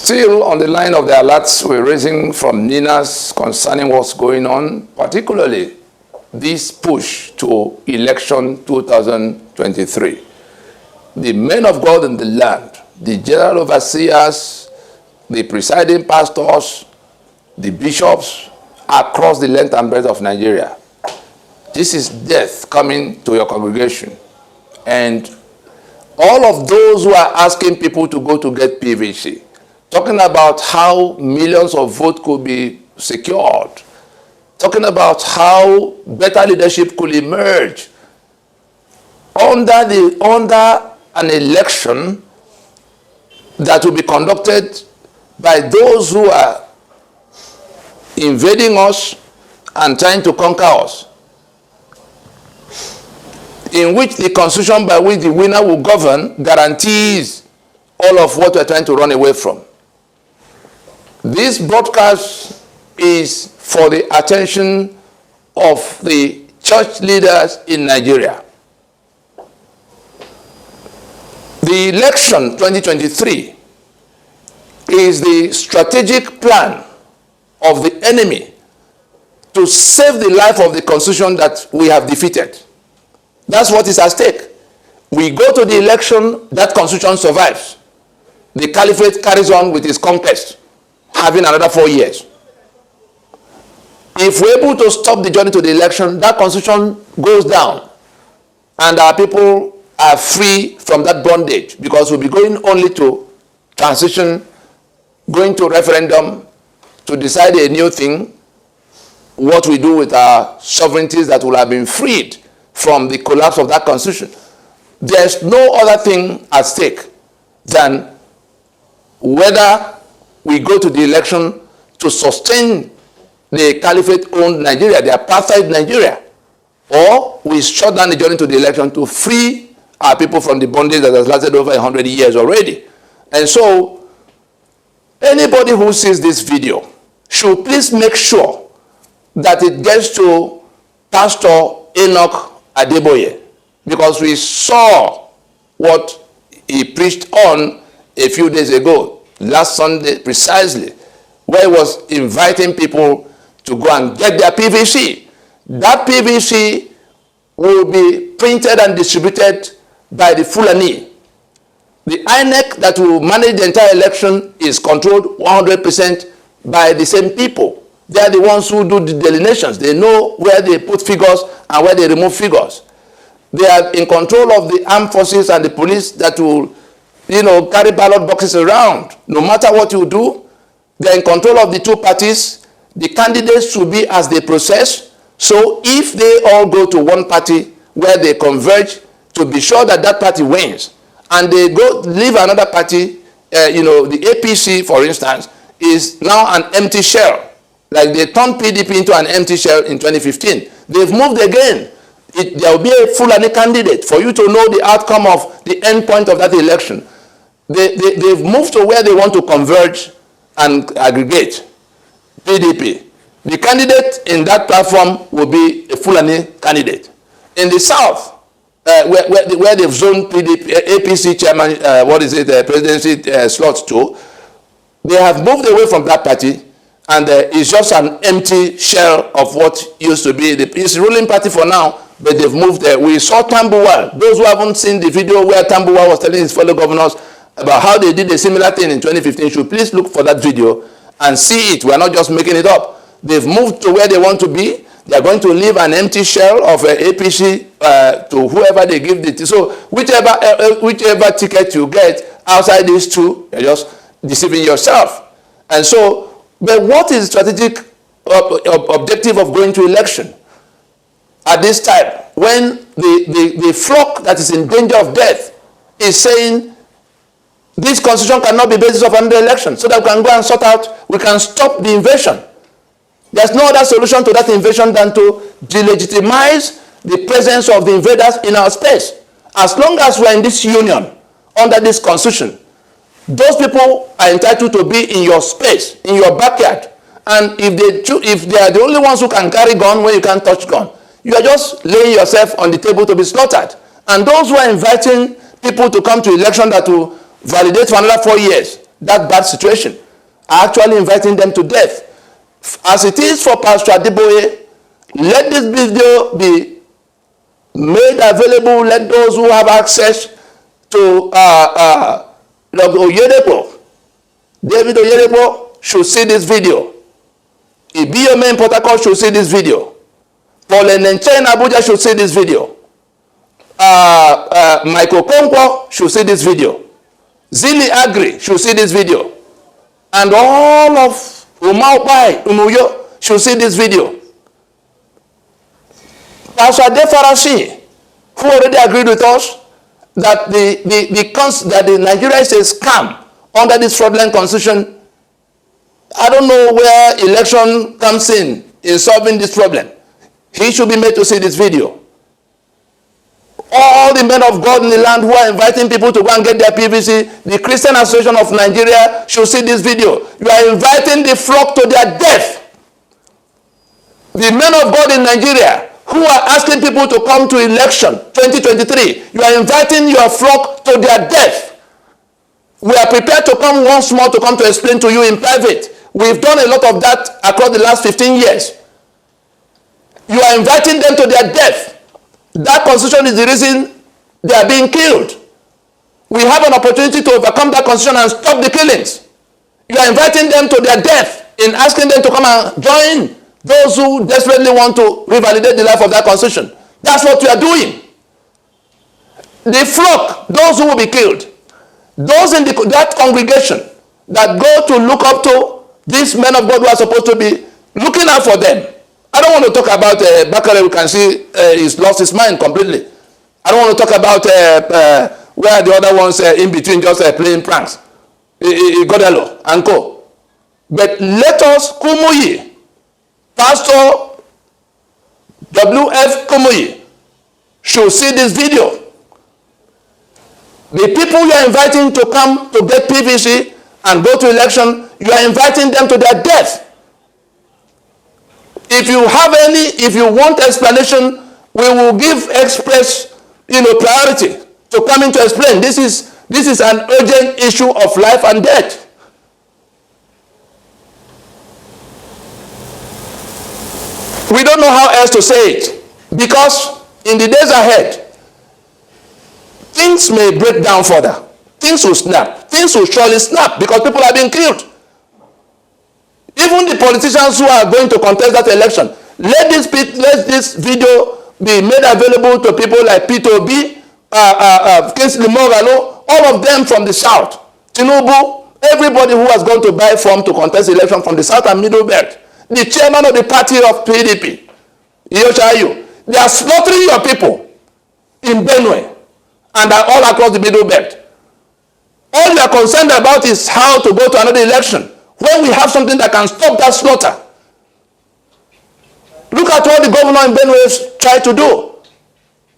Still on the line of the alerts we're raising from Ninas concerning what's going on, particularly this push to election 2023. The men of God in the land, the general overseers, the presiding pastors, the bishops across the length and breadth of Nigeria. This is death coming to your congregation. And all of those who are asking people to go to get PVC, talking about how millions of votes could be secured, talking about how better leadership could emerge under an election that will be conducted by those who are invading us and trying to conquer us, in which the constitution by which the winner will govern guarantees all of what we're trying to run away from. This broadcast is for the attention of the church leaders in Nigeria. The election 2023 is the strategic plan of the enemy to save the life of the constitution that we have defeated. That's what is at stake. We go to the election, that constitution survives. The caliphate carries on with its conquest, having another 4 years. If we're able to stop the journey to the election, that constitution goes down and our people are free from that bondage, because we'll be going only to transition, going to referendum to decide a new thing, what we do with our sovereignties that will have been freed from the collapse of that constitution. There's no other thing at stake than whether we go to the election to sustain the caliphate-owned Nigeria, the apartheid Nigeria, or we shut down the journey to the election to free our people from the bondage that has lasted over 100 years already. And so, anybody who sees this video should please make sure that it gets to Pastor Enoch Adeboye, because we saw what he preached on a few days ago, last Sunday precisely, where he was inviting people to go and get their PVC. That PVC will be printed and distributed by the Fulani. The INEC that will manage the entire election is controlled 100% by the same people. They are the ones who do the delineations. They know where they put figures and where they remove figures. They are in control of the armed forces and the police that will, carry ballot boxes around. No matter what you do, they are in control of the two parties. The candidates should be as they process. So if they all go to one party where they converge, to be sure that that party wins, and they go leave another party, the APC, for instance, is now an empty shell. Like they turned PDP into an empty shell in 2015. They've moved again. There will be a Fulani candidate for you to know the outcome of the end point of that election. They've moved to where they want to converge and aggregate. PDP. The candidate in that platform will be a Fulani candidate. In the South, where they've zoned PDP, APC chairman, presidency slots to, they have moved away from that party, and it's just an empty shell of what used to be the ruling party for now, but they've moved there. We saw Tambuwal. Those who haven't seen the video where Tambuwal was telling his fellow governors about how they did a similar thing in 2015, should please look for that video and see it. We're not just making it up. They've moved to where they want to be. They're going to leave an empty shell of APC to whoever they give it. So whichever ticket you get outside these two, you're just deceiving yourself. And so, but what is the strategic objective of going to election at this time, when the flock that is in danger of death is saying this constitution cannot be basis of another election, so that we can go and sort out, we can stop the invasion. There's no other solution to that invasion than to delegitimize the presence of the invaders in our space. As long as we're in this union, under this constitution, those people are entitled to be in your space, in your backyard. And if they are the only ones who can carry gun when you can't touch gun, you are just laying yourself on the table to be slaughtered. And those who are inviting people to come to election that will validate for another 4 years, that bad situation, are actually inviting them to death. As it is for Pastor Adeboye, let this video be made available. Let those who have access to Oyedepo, David Oyedepo, should see this video. Ibiome in Port Harcourt should see this video. Paul Enenche in Abuja should see this video. Michael Konkwo should see this video. Zili Agri should see this video. And all of Umaupai, Umuyo should see this video. Pastor Adefarashi, who already agreed with us that the Nigeria is a scam under this fraudulent constitution. I don't know where election comes in solving this problem. He should be made to see this video. All the men of God in the land who are inviting people to go and get their PVC, the Christian Association of Nigeria should see this video. You are inviting the flock to their death. The men of God in Nigeria who are asking people to come to election 2023, you are inviting your flock to their death. We are prepared to come once more to come to explain to you in private. We've done a lot of that across the last 15 years. You are inviting them to their death. That constitution is the reason they are being killed. We have an opportunity to overcome that constitution and stop the killings. You are inviting them to their death in asking them to come and join those who desperately want to revalidate the life of that constitution. That's what you are doing. The flock, those who will be killed, those in that congregation that go to look up to these men of God who are supposed to be looking out for them. I don't want to talk about Bakare. We can see he's lost his mind completely. I don't want to talk about where the other ones in between just playing pranks. Godelo and co. But let us, Kumuyi, Pastor W.F. Kumuyi, should see this video. The people you are inviting to come to get PVC and go to election, you are inviting them to their death. If you want explanation, we will give express, priority to come in to explain. This is an urgent issue of life and death. We don't know how else to say it, because in the days ahead, things may break down further. Things will snap. Things will surely snap because people are being killed. Even the politicians who are going to contest that election, let this video be made available to people like Peter Obi, Kingsley Moghalu, all of them from the south, Tinubu, everybody who has gone to buy form to contest election from the south and middle belt, the chairman of the party of PDP, Yoshayu, they are slaughtering your people in Benue and all across the middle belt. All you are concerned about is how to go to another election when we have something that can stop that slaughter. Look at what the governor in Benue tried to do.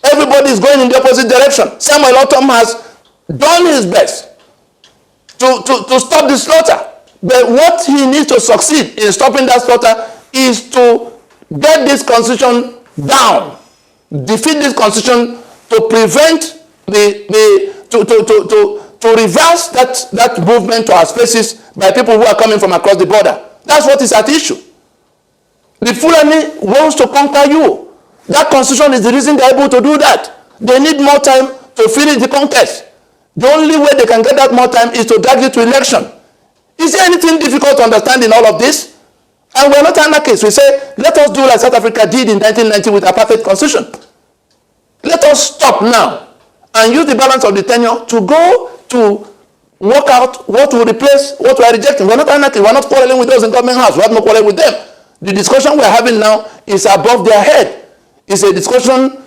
Everybody is going in the opposite direction. Samuel Otom has done his best to stop the slaughter. But what he needs to succeed in stopping that slaughter is to get this constitution down, defeat this constitution to prevent to reverse that movement to our spaces by people who are coming from across the border. That's what is at issue. The Fulani wants to conquer you. That constitution is the reason they're able to do that. They need more time to finish the conquest. The only way they can get that more time is to drag you to election. Is there anything difficult to understand in all of this? And we're not anarchists. We say, let us do like South Africa did in 1990 with a perfect constitution. Let us stop now and use the balance of the tenure to go to work out what will replace what we are rejecting. We're not anarchists. We're not quarreling with those in government house. We have no quarrel with them. The discussion we're having now is above their head. It's a discussion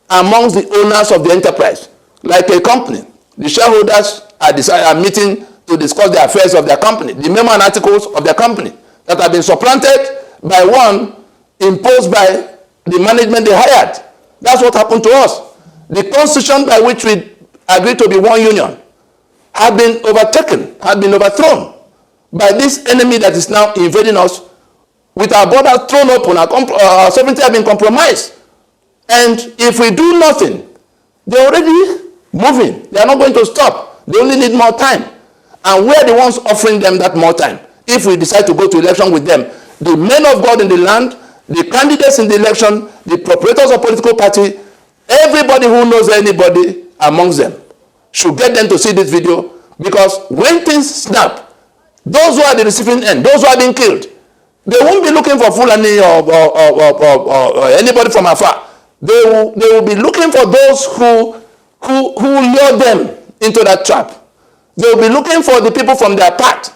amongst the owners of the enterprise. Like a company, the shareholders are meeting to discuss the affairs of their company, the memo and articles of their company that have been supplanted by one imposed by the management they hired. That's what happened to us. The constitution by which we agreed to be one union had been overtaken, had been overthrown by this enemy that is now invading us with our borders thrown open, our sovereignty has been compromised. And if we do nothing, they're already moving. They are not going to stop. They only need more time. and we are the ones offering them that more time. If we decide to go to election with them, the men of God in the land, the candidates in the election, the proprietors of political party, everybody who knows anybody amongst them should get them to see this video, because when things snap, those who are the receiving end, those who are being killed, they won't be looking for Fulani or anybody from afar. They will be looking for those who lure them into that trap. They will be looking for the people from their part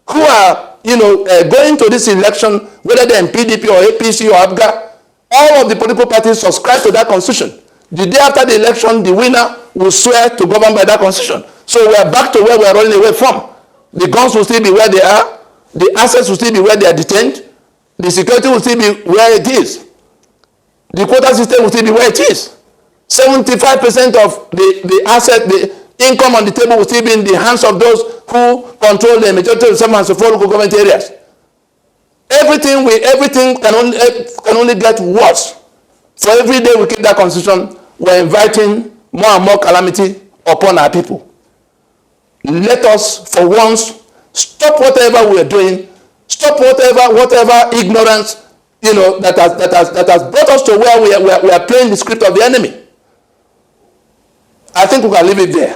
who are, going to this election, whether they're in PDP or APC or ABGA. All of the political parties subscribe to that constitution. The day after the election, the winner will swear to govern by that constitution. So we are back to where we are running away from. The guns will still be where they are. The assets will still be where they are detained. The security will still be where it is. The quota system will still be where it is. 75% of the asset, the income on the table will still be in the hands of those who control the majority of the 704 local government areas. Everything can only get worse. So every day we keep that constitution, we're inviting more and more calamity upon our people. Let us, for once, stop whatever we are doing. Stop whatever ignorance, that has brought us to where we are playing the script of the enemy. I think we can leave it there.